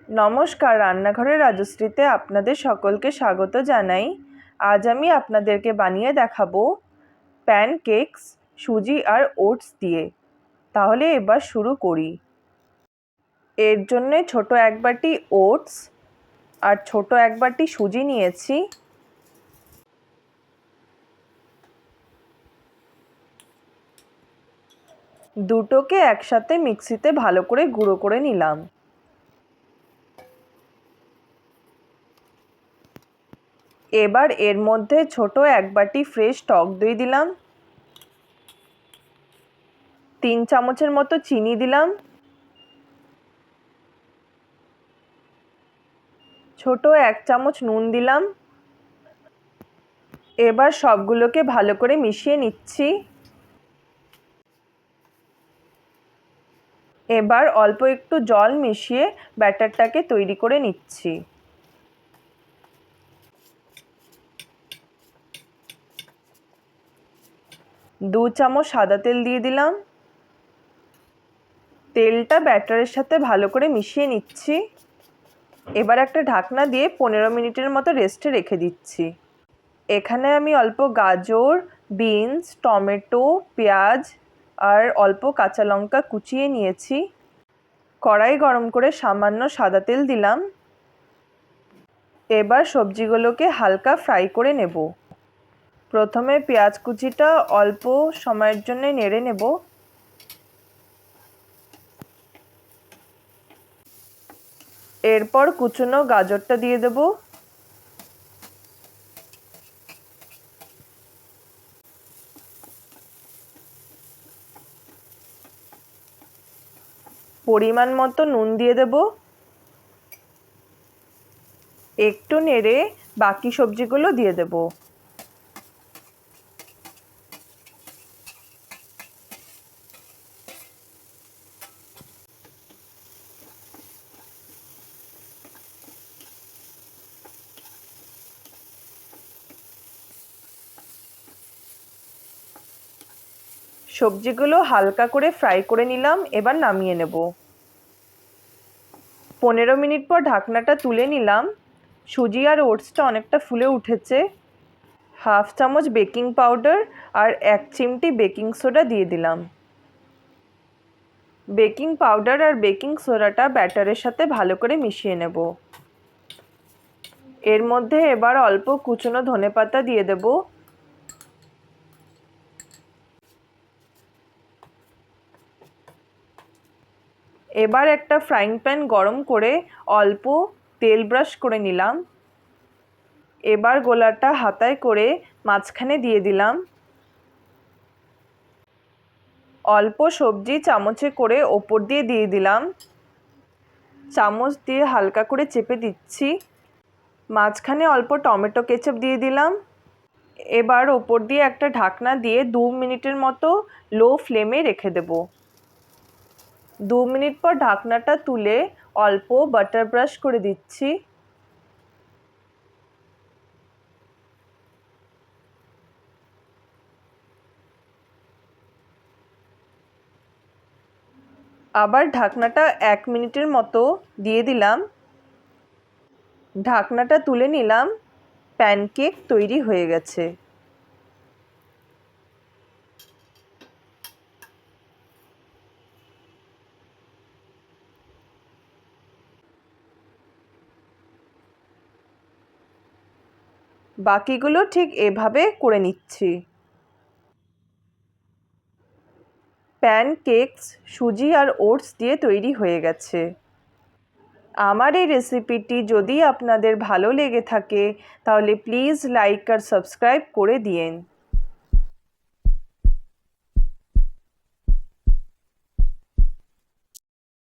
নমস্কার, রান্নাঘরের রাজশ্রীতে আপনাদের সকলকে স্বাগত জানাই। আজ আমি আপনাদেরকে বানিয়ে দেখাবো প্যানকেকস সুজি আর ওটস দিয়ে। তাহলে এবার শুরু করি। এর জন্যে ছোট এক বাটি ওটস আর ছোট এক বাটি সুজি নিয়েছি। দুটোকে একসাথে মিক্সিতে ভালো করে গুঁড়ো করে নিলাম। এবার এর মধ্যে ছোট এক বাটি ফ্রেশ টক দই দিলাম, 3 চামচের মতো চিনি দিলাম, ছোট 1 চামচ নুন দিলাম। এবার সবগুলোকে ভালো করে মিশিয়ে নিচ্ছি। এবার অল্প একটু জল মিশিয়ে ব্যাটারটাকে তৈরি করে নিচ্ছি। দু চামচ সাদা তেল দিয়ে দিলাম। তেলটা ব্যাটারের সাথে ভালো করে মিশিয়ে নিচ্ছি। এবার একটা ঢাকনা দিয়ে 15 মিনিটের মতো রেস্টে রেখে দিচ্ছি। এখানে আমি অল্প গাজর, বিনস, টমেটো, পেঁয়াজ আর অল্প কাঁচা লঙ্কা কুচিয়ে নিয়েছি। কড়াই গরম করে সামান্য সাদা তেল দিলাম। এবার সবজিগুলোকে হালকা ফ্রাই করে নেব। প্রথমে পেঁয়াজ কুচিটা অল্প সময়ের জন্য নেড়ে নেব। এরপর কুচনো গাজরটা দিয়ে দেব। পরিমাণ মতো নুন দিয়ে দেব। একটু নেড়ে বাকি সবজিগুলো দিয়ে দেব। সবজিগুলো হালকা করে ফ্রাই করে নিলাম। এবার নামিয়ে নেব। 15 মিনিট পর ঢাকনাটা তুলে নিলাম। সুজি আর ওটসটা অনেকটা ফুলে উঠেছে। হাফ চামচ বেকিং পাউডার আর 1 চিমটি বেকিং সোডা দিয়ে দিলাম। বেকিং পাউডার আর বেকিং সোডাটা ব্যাটারের সাথে ভালো করে মিশিয়ে নেব। এর মধ্যে এবার অল্প কুচনো ধনেপাতা দিয়ে দেব। এবার একটা ফ্রাইং প্যান গরম করে অল্প তেল ব্রাশ করে নিলাম। এবার গোলাটা হাতায় করে মাঝখানে দিয়ে দিলাম। অল্প সবজি চামচে করে ওপর দিয়ে দিলাম। চামচ দিয়ে হালকা করে চেপে দিচ্ছি। মাঝখানে অল্প টমেটো কেচাপ দিয়ে দিলাম। এবার ওপর দিয়ে একটা ঢাকনা দিয়ে 2 মিনিটের মতো লো ফ্লেমে রেখে দেব। 2 মিনিট পর ঢাকনাটা তুলে অল্প বাটার ব্রাশ করে দিচ্ছি। আবার ঢাকনাটা 1 মিনিটের মতো দিয়ে দিলাম। ঢাকনাটা তুলে নিলাম। প্যানকেক তৈরি হয়ে গেছে। বাকিগুলো ঠিক এভাবে করে নিচ্ছি। প্যানকেকস সুজি আর ওটস দিয়ে তৈরি হয়ে গেছে। আমার এই রেসিপিটি যদি আপনাদের ভালো লেগে থাকে তাহলে প্লিজ লাইক আর সাবস্ক্রাইব করে দিয়েন।